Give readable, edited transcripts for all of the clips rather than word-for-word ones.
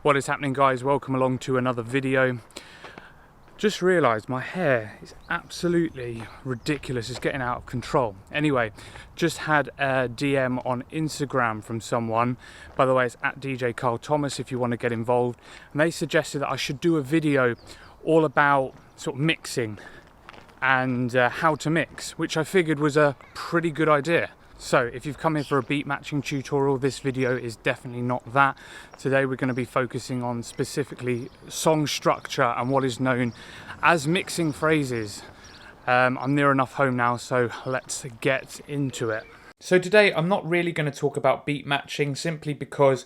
What is happening, guys? Welcome along to another video. Just realised my hair is absolutely ridiculous. It's getting out of control. Anyway, just had a DM on Instagram from someone. By the way, it's at DJ Carl Thomas if you want to get involved. And they suggested that I should do a video all about sort of mixing and how to mix, which I figured was a pretty good idea. So if you've come here for a beat matching tutorial, this video is definitely not that. Today we're going to be focusing on specifically song structure and what is known as mixing phrases. I'm near enough home now, so let's get into it. So today I'm not really going to talk about beat matching simply because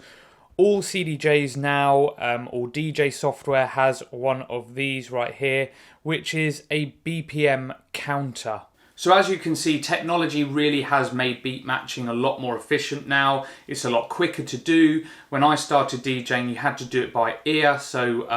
all CDJs now, or DJ software has one of these right here, which is a BPM counter. So as you can see, technology really has made beat matching a lot more efficient now. It's a lot quicker to do. When I started DJing, you had to do it by ear. So,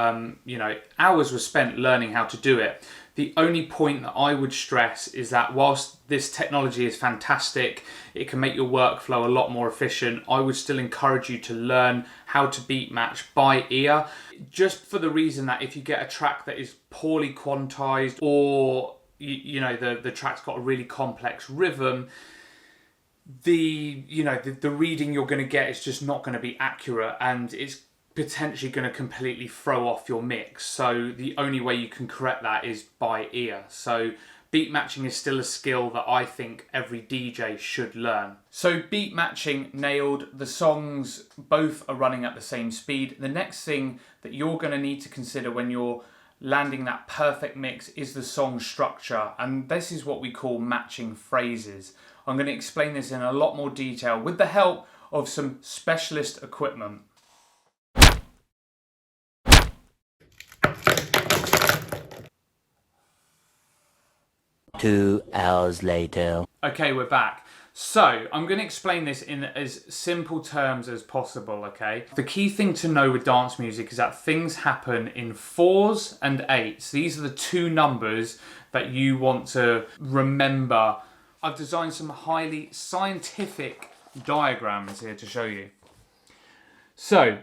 hours were spent learning how to do it. The only point that I would stress is that whilst this technology is fantastic, it can make your workflow a lot more efficient. I would still encourage you to learn how to beat match by ear, just for the reason that if you get a track that is poorly quantized or the track's got a really complex rhythm, the reading you're going to get is just not going to be accurate, and it's potentially going to completely throw off your mix. So the only way you can correct that is by ear. So beat matching is still a skill that I think every DJ should learn. So beat matching nailed, the songs both are running at the same speed. The next thing that you're going to need to consider when you're landing that perfect mix is the song structure, and this is what we call matching phrases. I'm going to explain this in a lot more detail with the help of some specialist equipment. 2 hours later. Okay, we're back. So, I'm going to explain this in as simple terms as possible, okay? The key thing to know with dance music is that things happen in 4s and 8s. These are the two numbers that you want to remember. I've designed some highly scientific diagrams here to show you. So,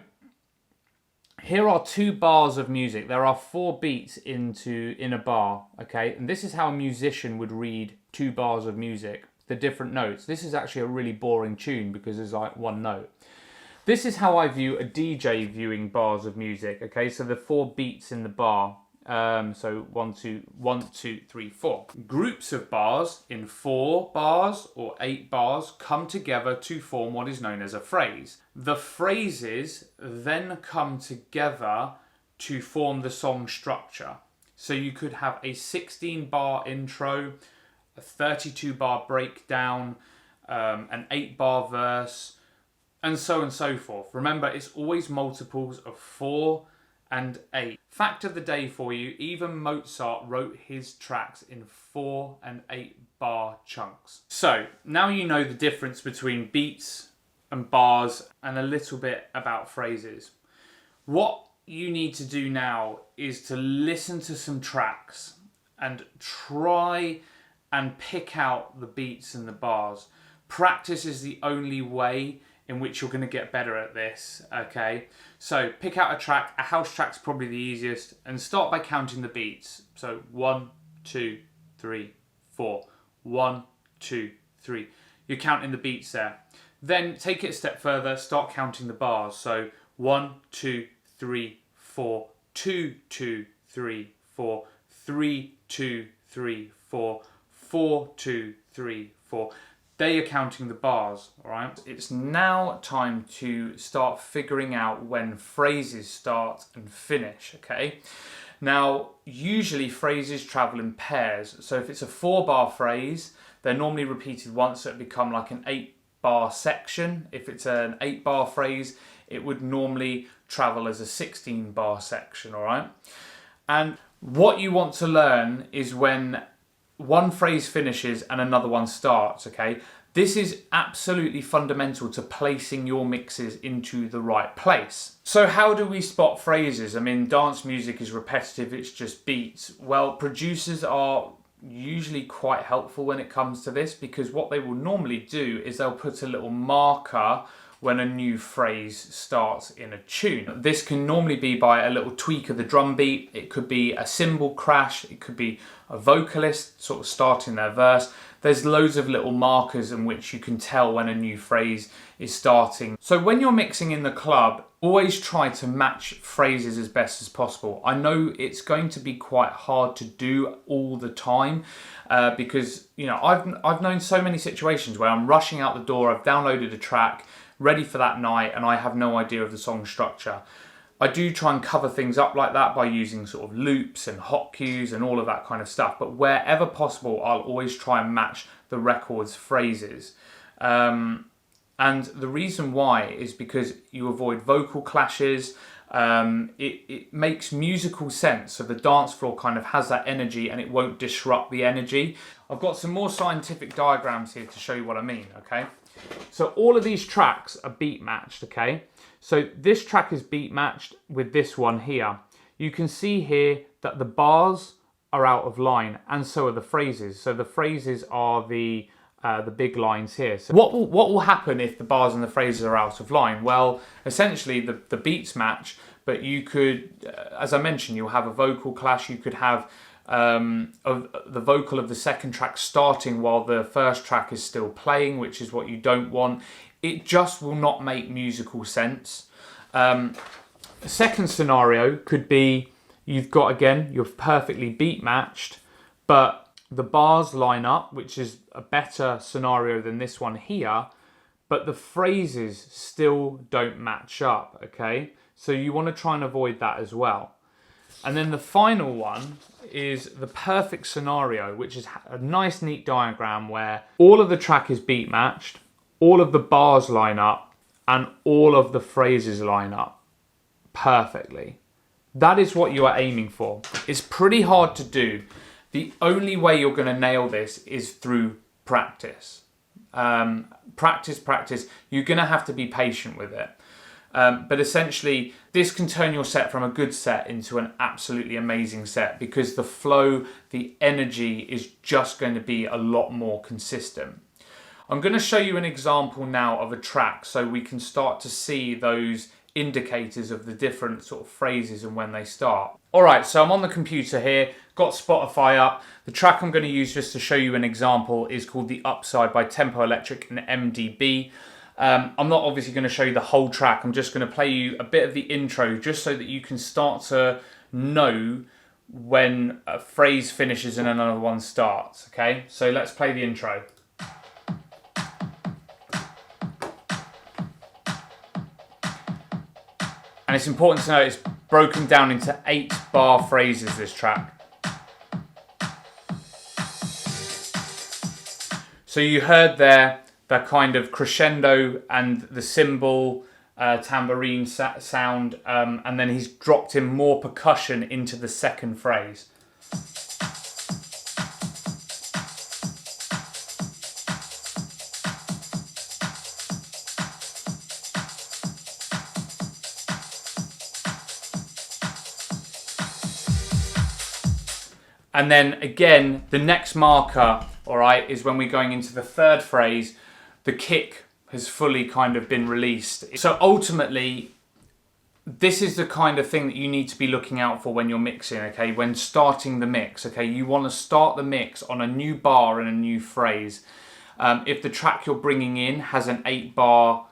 here are 2 bars of music. There are 4 beats in a bar, okay? And this is how a musician would read 2 bars of music. The different notes. This is actually a really boring tune because there's like one note. This is how I view a DJ viewing bars of music. Okay, so the 4 beats in the bar. So 1, 2, 1, 2, 3, 4. Groups of bars in 4 bars or 8 bars come together to form what is known as a phrase. The phrases then come together to form the song structure. So you could have a 16 bar intro, a 32 bar breakdown, an 8 bar verse, and so forth. Remember, it's always multiples of 4 and 8. Fact of the day for you, even Mozart wrote his tracks in 4 and 8 bar chunks. So now you know the difference between beats and bars and a little bit about phrases. What you need to do now is to listen to some tracks and try and pick out the beats and the bars. Practice is the only way in which you're going to get better at this, okay? So pick out a track, a house track's probably the easiest, and start by counting the beats. So 1, 2, 3, 4. 1, 2, 3. You're counting the beats there. Then take it a step further, start counting the bars. So 1, 2, 3, 4. 2, 2, 3, 4. 3, 2, 3, 4. 4, 2, 3, 4. They are counting the bars, all right? It's now time to start figuring out when phrases start and finish, okay? Now, usually phrases travel in pairs. So if it's a 4 bar phrase, they're normally repeated once, so it become like an 8 bar section. If it's an 8 bar phrase, it would normally travel as a 16 bar section, all right? And what you want to learn is when one phrase finishes and another one starts, okay? This is absolutely fundamental to placing your mixes into the right place. So how do we spot phrases? I mean, dance music is repetitive, it's just beats. Well, producers are usually quite helpful when it comes to this, because what they will normally do is they'll put a little marker when a new phrase starts in a tune. This can normally be by a little tweak of the drum beat. It could be a cymbal crash. It could be a vocalist sort of starting their verse. There's loads of little markers in which you can tell when a new phrase is starting. So when you're mixing in the club, always try to match phrases as best as possible. I know it's going to be quite hard to do all the time because, you know, I've known so many situations where I'm rushing out the door, I've downloaded a track, ready for that night, and I have no idea of the song structure. I do try and cover things up like that by using sort of loops and hot cues and all of that kind of stuff. But wherever possible, I'll always try and match the record's phrases. And the reason why is because you avoid vocal clashes. It makes musical sense. So the dance floor kind of has that energy and it won't disrupt the energy. I've got some more scientific diagrams here to show you what I mean, okay? So all of these tracks are beat matched, okay? So this track is beat matched with this one here. You can see here that the bars are out of line and so are the phrases. So the phrases are the big lines here. So what will happen if the bars and the phrases are out of line? Well, essentially the beats match, but you could, as I mentioned, you'll have a vocal clash. You could have the vocal of the second track starting while the first track is still playing, which is what you don't want. It just will not make musical sense. The second scenario could be you've got, again, you're perfectly beat matched, but the bars line up, which is a better scenario than this one here, but the phrases still don't match up, okay? So you want to try and avoid that as well. And then the final one is the perfect scenario, which is a nice, neat diagram where all of the track is beat matched, all of the bars line up, and all of the phrases line up perfectly. That is what you are aiming for. It's pretty hard to do. The only way you're going to nail this is through practice. Practice. You're going to have to be patient with it. But essentially, this can turn your set from a good set into an absolutely amazing set because the flow, the energy is just going to be a lot more consistent. I'm going to show you an example now of a track so we can start to see those indicators of the different sort of phrases and when they start. Alright, so I'm on the computer here, got Spotify up. The track I'm going to use just to show you an example is called The Upside by Tempo Elektrik and MDB. I'm not obviously going to show you the whole track, I'm just going to play you a bit of the intro just so that you can start to know when a phrase finishes and another one starts, okay? So let's play the intro. And it's important to know it's broken down into 8-bar phrases, this track. So you heard there the kind of crescendo and the cymbal, tambourine sound, and then he's dropped in more percussion into the second phrase. And then again, the next marker, all right, is when we're going into the third phrase, the kick has fully kind of been released. So ultimately, this is the kind of thing that you need to be looking out for when you're mixing, okay? When starting the mix, okay? You want to start the mix on a new bar and a new phrase. If the track you're bringing in has an 8-bar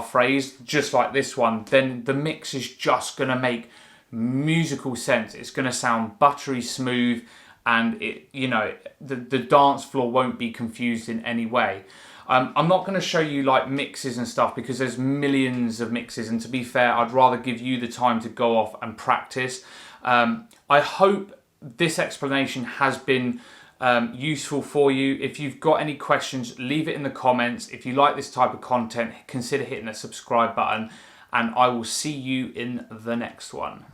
phrase, just like this one, then the mix is just going to make musical sense. It's going to sound buttery smooth, and it, you know, the dance floor won't be confused in any way. I'm not going to show you like mixes and stuff because there's millions of mixes, and to be fair, I'd rather give you the time to go off and practice. I hope this explanation has been useful for you. If you've got any questions, leave it in the comments. If you like this type of content, consider hitting the subscribe button, and I will see you in the next one.